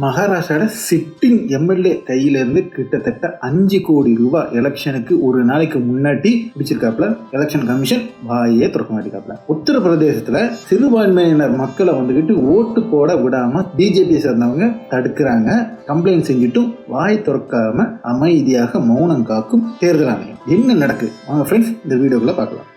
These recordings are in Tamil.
மகாராஷ்டிராவில் சிட்டிங் எம்எல்ஏ கையிலேருந்து கிட்டத்தட்ட 5 கோடி ரூபாய் எலெக்ஷனுக்கு ஒரு நாளைக்கு முன்னாடி பிடிச்சிருக்காப்புல. எலெக்ஷன் கமிஷன் வாயே திறக்க மாட்டேங்காப்புல. உத்தரப்பிரதேசத்தில் சிறுபான்மையினர் மக்களை வந்துக்கிட்டு ஓட்டு போட விடாம பிஜேபி சேர்ந்தவங்க தடுக்கிறாங்க. கம்ப்ளைண்ட் செஞ்சுட்டும் வாய் திறக்காம அமைதியாக மௌனம் காக்கும் தேர்தல் ஆணையம். என்ன நடக்குது வாங்க ஃப்ரெண்ட்ஸ் இந்த வீடியோக்குள்ள பார்க்கலாம்.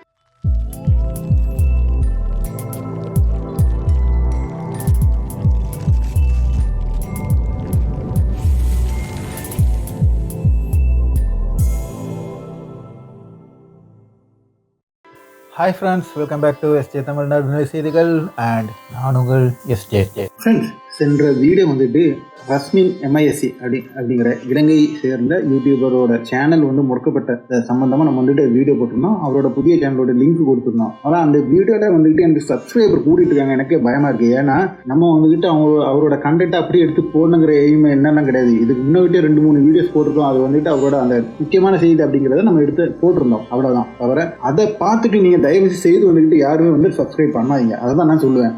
Hi friends, welcome back to SJ Tamil Nadu செய்திகள் அண்ட் நான் உங்கள் எஸ்ஜே. ஃப்ரெண்ட்ஸ், சென்ற வீடியோ வந்துட்டு ரஸ்மின் எம்ஐஎஸ்சி அப்படிங்கிற இலங்கை சேர்ந்த யூடியூபரோட சேனல் முடக்கப்பட்ட சம்பந்தமாக நம்ம வந்துட்டு வீடியோ போட்டிருந்தோம். அவரோட புதிய சேனலோட லிங்க் கொடுத்துருந்தோம். ஆனால் அந்த வீடியோவில் வந்துட்டு எனக்கு சப்ஸ்கிரைபர் கூட்டிட்டு இருக்காங்க. எனக்கே பயமாக இருக்குது. ஏன்னா நம்ம வந்துட்டு அவரோட கண்டென்ட்டை அப்படியே எடுத்து போடணுங்கிற எய்ம் என்னெல்லாம் கிடையாது. இதுக்கு முன்னாடி 2-3 வீடியோஸ் போட்டிருக்கோம். அது வந்துட்டு அவரோட அந்த முக்கியமான செய்தி அப்படிங்கிறத நம்ம எடுத்து போட்டிருந்தோம். அவ்வளோதான். தவிர அதை பார்த்துட்டு நீங்கள் தயவு செய்து வந்துட்டு யாருமே சப்ஸ்கிரைப் பண்ணாதீங்க. அதை தான் நான் சொல்லுவேன்.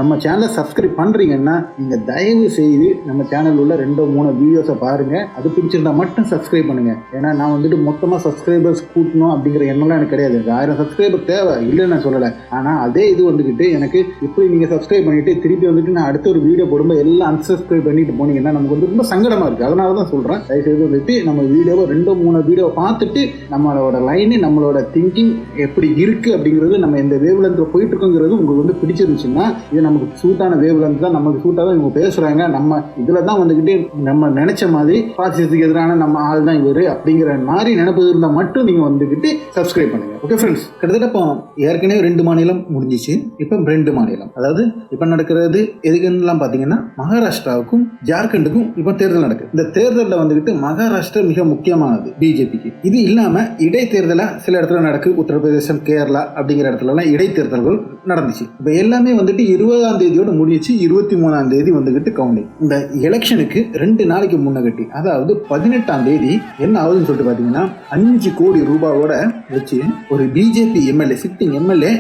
நம்ம சேனலை சப்ஸ்கிரைப் பண்ணுறீங்கன்னா நீங்கள் தயவு செய்து நம்ம சேனல் உள்ள 2-3 வீடியோஸை பாருங்க. அது பிடிச்சிருந்தா மட்டும் சப்ஸ்கிரைப் பண்ணுங்க. ஏன்னா நான் வந்துட்டு மொத்தமாக சப்ஸ்கிரைபர்ஸ் கூட்டணும் அப்படிங்கிற எண்ணம்லாம் எனக்கு கிடையாது. 1000 சப்ஸ்கிரைபர் தேவை இல்லைன்னு நான் சொல்லலை. ஆனால் அதே இது வந்துக்கிட்டு எனக்கு இப்படி நீங்கள் சப்ஸ்கிரைப் பண்ணிட்டு திருப்பி வந்துட்டு நான் அடுத்த ஒரு வீடியோ போடும்போது எல்லாம் அன்சப்ஸ்கிரைப் பண்ணிட்டு போனீங்கன்னா நமக்கு ரொம்ப சங்கடமாக இருக்குது. அதனால தான் சொல்கிறேன், தயவுசெய்து வந்துட்டு நம்ம வீடியோவை 2-3 வீடியோவை பார்த்துட்டு நம்மளோட லைனு நம்மளோட திங்கிங் எப்படி இருக்குது அப்படிங்கிறது, நம்ம எந்த வேவ் லென்த்தில் போயிட்டு இருக்கோங்கிறது உங்களுக்கு பிடிச்சிருந்துச்சுன்னா இது நமக்கு சூட்டான வேவ் லென்த் தான், நமக்கு சூட்டாக தான் இவங்க பேசுகிறாங்க. நம்ம இதில் தான் வந்துக்கிட்டு நம்ம நினைச்ச மாதிரி பாசிசத்துக்கு எதிரான நம்ம ஆள் தான் இவர் அப்படிங்கிற மாதிரி நினைப்பது இருந்தால் மட்டும் நீங்கள் வந்துக்கிட்டு சப்ஸ்கிரைப் பண்ணுங்க. ஓகே ஃப்ரெண்ட்ஸ், கிட்டத்தட்ட இப்போ ஏற்கனவே 2 மாநிலம் முடிஞ்சிச்சு. இப்போ 2 மாநிலம், அதாவது இப்போ நடக்கிறது எதுக்குலாம் பார்த்தீங்கன்னா மகாராஷ்டிராவுக்கும் ஜார்க்கண்டுக்கும் இப்போ தேர்தல் நடக்குது. இந்த தேர்தலில் வந்துக்கிட்டு மகாராஷ்டிரா மிக முக்கியமானது பிஜேபிக்கு. இது இல்லாமல் இடைத்தேர்தலாக சில இடத்துல நடக்குது. உத்தரப்பிரதேசம், கேரளா அப்படிங்கிற இடத்துலலாம் இடைத்தேர்தல்கள் நடந்துச்சு. இப்போ எல்லாமே வந்துட்டு 20ஆம் தேதியோடு முடிஞ்சிச்சு. 23ஆம் தேதி வந்துக்கிட்டு கவுண்டிங். இந்த எலெக்ஷனுக்கு 2 நாளைக்கு முன்னகட்டி, அதாவது 18ஆம் தேதி என்ன ஆகுதுன்னு சொல்லிட்டு பார்த்தீங்கன்னா 5 கோடி ரூபாயோட வச்சு ஒரு பிஜேபி எம்எல்ஏ, சிட்டிங் எம்எல்ஏ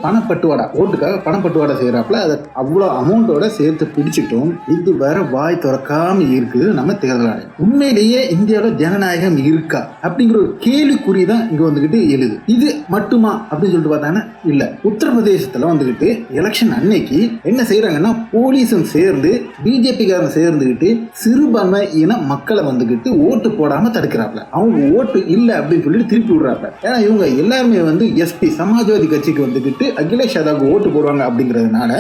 பணப்பட்டுவாடா, ஓட்டுக்காக பணப்பட்டுவாடா செய்யறாப்புல. அதை அவ்வளோ அமௌண்டோட சேர்த்து பிடிச்சிட்டோம். இது வேற வாய் திறக்காம இருக்குது நம்ம தேர்தல் ஆணையம். உண்மையிலேயே இந்தியாவில் ஜனநாயகம் இருக்கா அப்படிங்கிற ஒரு கேள்விக்குறி தான் இங்க வந்துகிட்டு எழுது. இது மட்டுமா அப்படின்னு சொல்லிட்டு பார்த்தாங்கன்னா இல்ல. உத்தரப்பிரதேசத்துல வந்துகிட்டு எலெக்ஷன் அன்னைக்கு என்ன செய்யறாங்கன்னா போலீஸும் சேர்ந்து பிஜேபிக்காரன் சேர்ந்துகிட்டு சிறுபான்மை இன மக்களை வந்துகிட்டு ஓட்டு போடாம தடுக்கிறாப்ல. அவங்க ஓட்டு இல்லை அப்படின்னு சொல்லிட்டு திருப்பி விடுறாப்ல. ஏன்னா இவங்க எல்லாருமே எஸ்பி சமாஜ்வாதி கட்சிக்கு வந்துகிட்டு அகிலேஷ் யாதவுக்கு ஓட்டு போடுவாங்க அப்படிங்கிறதுனால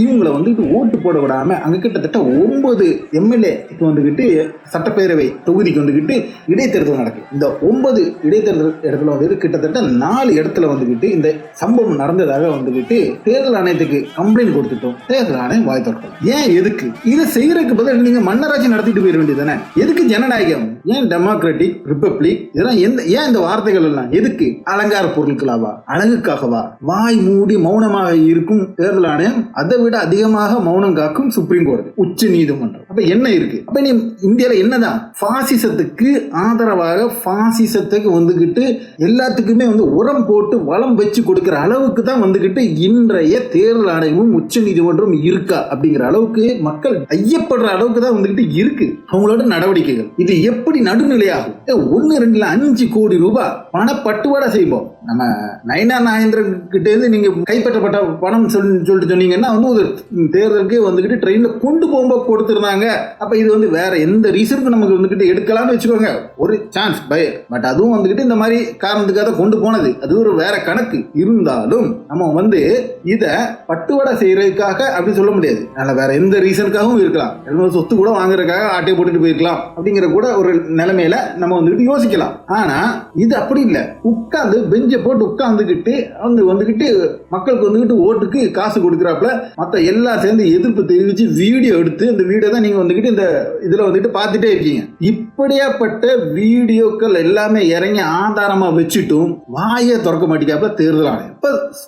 இவங்களை வந்துட்டு ஓட்டு போட விடாம அங்க கிட்டத்தட்ட 9 எம்எல்ஏ இப்போ வந்துகிட்டு சட்டப்பேரவை தொகுதிக்கு வந்துகிட்டு இடைத்தேர்தல் நடக்குது. இந்த 9 இடைத்தேர்தல் இடத்துல கிட்டத்தட்ட 4 இடத்துல வந்துகிட்டு இந்த சம்பவம் நடந்ததாக வந்துகிட்டு தேர்தல் ஆணையத்துக்கு கம்ப்ளைண்ட் கொடுத்துட்டோம். தேர்தல் ஆணையம் வாய் திறக்கல. ஏன் எதுக்கு இதை செய்யறதுக்கு பதில் நீங்க மன்னராட்சி நடத்திட்டு போயிட வேண்டியதானே? எதுக்கு ஜனநாயகம்? ஏன் டெமோக்ராட்டிக், ரிப்பப்ளிக், இதெல்லாம் ஏன் இந்த வார்த்தைகள் எல்லாம் எதுக்கு? அலங்கார பொருட்களாவா? அழகுக்காகவா? வாய் மூடி மௌனமாக இருக்கும் தேர்தல் ஆணையம், அதை விட அதிகமாக மௌனம் காக்கும் சுப்ரீம் கோர்ட், உச்ச நீதிமன்றம். அப்ப என்ன இருக்கு? அப்ப நீ இந்தியால என்னதான் பாசிசத்துக்கு ஆதரவாக பாசிசத்துக்கு வந்துகிட்டு எல்லாத்துக்குமே உரம் போட்டு வளம் வச்சு கொடுக்கிற அளவுக்கு தான் வந்துகிட்டு இன்றைய தேர்தல் ஆணையமும் உச்ச நீதிமன்றம் இருக்கா அப்படிங்கிற அளவுக்கு மக்கள் ஐயப்படுற அளவுக்கு தான் வந்துகிட்டு இருக்கு அவங்களோட நடவடிக்கைகள். இது எப்படி நடுநிலையாகும்? 1-2 5 கோடி ரூபாய் பணப்பட்டுவாடா செய்வோம். நம்ம நயனா நாகேந்திரன் கிட்ட இருந்து நீங்க கைப்பற்றப்பட்ட பணம் சொல்லிட்டு சொன்னீங்கன்னா ஒரு தேர்தலுக்கு வந்துகிட்டு ட்ரெயின்ல கொண்டு போகும்போது கொடுத்துருந்தாங்க. அப்ப இது வேற எந்த ரீசனுக்கு நமக்கு வந்துகிட்டு எடுக்கலாம்னு வச்சுக்கோங்க, ஒரு சான்ஸ் பட் அதுவும் வந்துகிட்டு இந்த மாதிரி காரணத்துக்காக கொண்டு போனது, அது ஒரு வேற கணக்கு. இருந்தாலும் நம்ம இத பட்டுவாடா செய்யறதுக்காக அப்படி சொல்ல முடியாது. வேற எந்த ரீசனுக்காகவும் இருக்கலாம். சொத்து கூட வாங்குறதுக்காக ஆட்டையை போட்டுட்டு போயிருக்கலாம் அப்படிங்கிற கூட ஒரு நிலைமையில நம்ம யோசிக்கலாம். ஆனா இது அப்படி இல்லை. உட்கார்ந்து பெஞ்சை போட்டு உட்கார்ந்துகிட்டு வந்துகிட்டு மக்களுக்கு ஓட்டுக்கு காசு கொடுக்குறாப்புல மற்ற எல்லாம் சேர்ந்து எதிர்ப்பு தெரிவிச்சு வீடியோ எடுத்து இந்த வீடியோ தான் நீங்க இந்த இதுல பார்த்துட்டே இருக்கீங்க. இப்ப இப்படியாப்பட்ட வீடியோக்கள் எல்லாமே இறங்கி ஆதாரமா வச்சுட்டும் வாயை திறக்க மாட்டேங்காப்ப தேர்தல் ஆணையம்.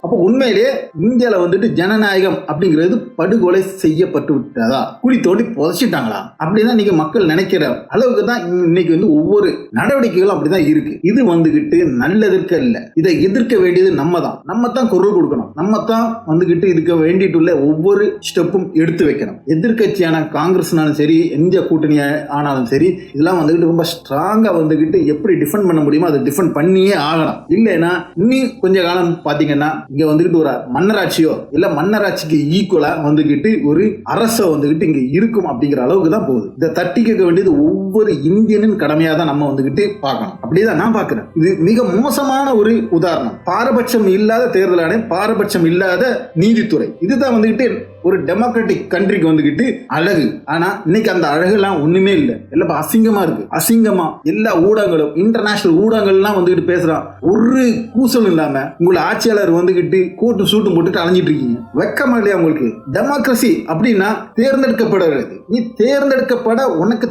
அப்ப உண்மையிலேயே இந்தியால வந்துட்டு ஜனநாயகம் அப்படிங்கிறது படுகொலை செய்யப்பட்டு விட்டதா, குழி தோண்டி புதைச்சிட்டாங்களா அப்படிதான் நீங்க மக்கள் நினைக்கிற அளவுக்கு தான் இன்னைக்கு வந்து ஒவ்வொரு நடவடிக்கைகளும் அப்படிதான் இருக்கு. இது வந்துகிட்டு நல்லதற்கு இல்ல, இதை எதிர்க்க வேண்டியது நம்ம தான் குரல் கொடுக்கணும், நம்ம தான் வந்துகிட்டு இதுக்கு வேண்டிட்டுள்ள ஒவ்வொரு ஸ்டெப்பும் எடுத்து வைக்கணும். எதிர்கட்சியான காங்கிரஸ்னாலும் சரி, இந்திய கூட்டணி ஆனாலும் சரி, இதெல்லாம் வந்துகிட்டு ரொம்ப ஸ்ட்ராங்கா வந்துகிட்டு எப்படி டிஃபெண்ட் பண்ண முடியுமோ அதை டிஃபெண்ட் பண்ணியே ஆகணும். இல்லைன்னா இன்னும் கொஞ்ச காலம் பாத்தீங்கன்னா இங்க வந்துகிட்டு ஒரு மன்னராட்சியோ இல்ல மன்னராட்சிக்கு ஈக்குவலா வந்துகிட்டு ஒரு அரசோ வந்துகிட்டு இங்க இருக்கும் அப்படிங்கிற அளவுக்கு தான் போகுது. இதை தட்டி கேட்க வேண்டியது ஒவ்வொரு இந்தியனின் கடமையா தான் நம்ம வந்துகிட்டு பார்க்கணும். அப்படிதான் நான் பார்க்கிறேன். இது மிக மோசமான ஒரு உதாரணம். பாரபட்சம் இல்லாத தேர்தல் ஆணையம், பாரபட்சம் இல்லாத நீதித்துறை, இதுதான் வந்துகிட்டு ஒரு டெமோக்ராட்டிக் கண்ட்ரிக்கு வந்துகிட்டு அழகு. ஆனா இன்னைக்கு அந்த அழகு எல்லாம் ஒண்ணுமே இல்லை, எல்லாம் அசிங்கமா இருக்கு. அசிங்கமா எல்லா ஊடகங்களும், இன்டர்நேஷனல் ஊடகங்கள்லாம் வந்துகிட்டு பேசுறான். ஒரு கூசலும் இல்லாம உங்களை ஆட்சியாளர் வந்துகிட்டு கோட்டு சூட்டு போட்டுட்டு அலைஞ்சிட்டு இருக்கீங்க. வெக்கமா இல்லையா உங்களுக்கு? டெமோக்ரஸி அப்படின்னா தேர்ந்தெடுக்கப்படுறது. நீ தேர்ந்தெடுக்கப்பட உனக்கு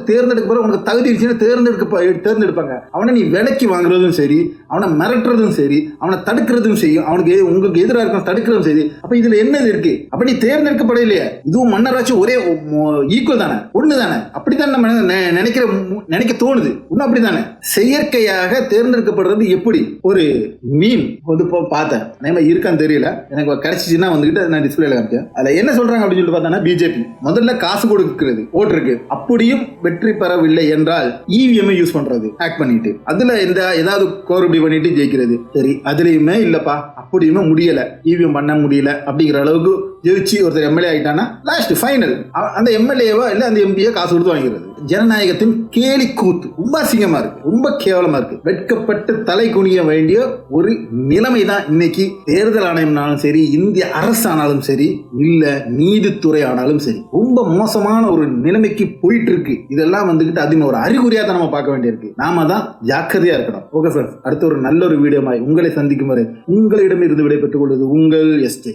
தகுதி இருந்துச்சுன்னா தேர்ந்தெடுப்பாங்க. அவனை நீ விலைக்கு வாங்குறதும் சரி, அவனை மிரட்டுறதும் சரி, அவனை தடுக்கிறதும் செய்யும், அவனுக்கு உங்களுக்கு எதிராக இருக்க தடுக்கிறதும் சரி. அப்ப இதுல என்னது இருக்கு? அப்ப நீ தேர்ந்தெடுக்கப்படலையே, இதுவும் மன்னராட்சி ஒரே ஈக்குவல் தானே, ஒண்ணு தானே. அப்படித்தான் நம்ம நினைக்க தோணுது. இன்னும் அப்படித்தானே. செயற்கையாக தேர்ந்தெடுக்கப்படுறது எப்படி? ஒரு மீன் வந்து பார்த்தேன், இருக்கான்னு தெரியல, எனக்கு கிடைச்சிச்சுன்னா வந்துகிட்டு நான் டிஸ்பிளேல காமிச்சேன். அதுல என்ன சொல்றாங்க அப்படின்னு சொல்லிட்டு பார்த்தா, பிஜேபி முதல்ல காசு கொடுக்கிறது ஓட்டுருக்கு, அப்படியும் வெற்றி பெறவில்லை என்றால் இவிஎம் யூஸ் பண்றது, ஹேக் பண்ணிட்டு அதுல ஏதாவது கோரபடி பண்ணிட்டு ஜெயிக்கிறது. சரி, அதுலயுமே இல்லப்பா, அப்படியுமே முடியல, இவிஎம் பண்ண முடியல அப்படிங்கிற அளவுக்கு ஜெயிச்சு ஒருத்தர் எம்எல்ஏ ஆகிட்டானா லாஸ்ட் ஃபைனல் அந்த எம்எல்ஏவா இல்ல அந்த எம்பியை காசு கொடுத்து வாங்கிறது. ஜனநாயகத்தின் கேலி கூத்து. ரொம்ப அசிங்கமா இருக்கு, ரொம்ப கேவலமா இருக்கு. வெட்கப்பட்டு தலை குனிய வேண்டிய ஒரு நிலைமை தான் இன்னைக்கு தேர்தல் ஆணையம்னாலும் சரி, இந்திய அரசானாலும் சரி, இல்ல நீதித்துறை ஆனாலும் சரி, ரொம்ப மோசமான ஒரு நிலைமைக்கு போயிட்டு இருக்கு. இதெல்லாம் வந்துகிட்டு அதிக ஒரு அறிகுறியா தான் நம்ம பார்க்க வேண்டியிருக்கு. நாம தான் ஜாக்கிரதையா இருக்கணும். ஓகே ஃப்ரெண்ட்ஸ், அடுத்த ஒரு நல்ல ஒரு வீடியோமாய் உங்களை சந்திக்கும் வரை உங்களிடமிருந்து விடைபெற்றுக் கொள்வது உங்கள் எஸ்டே.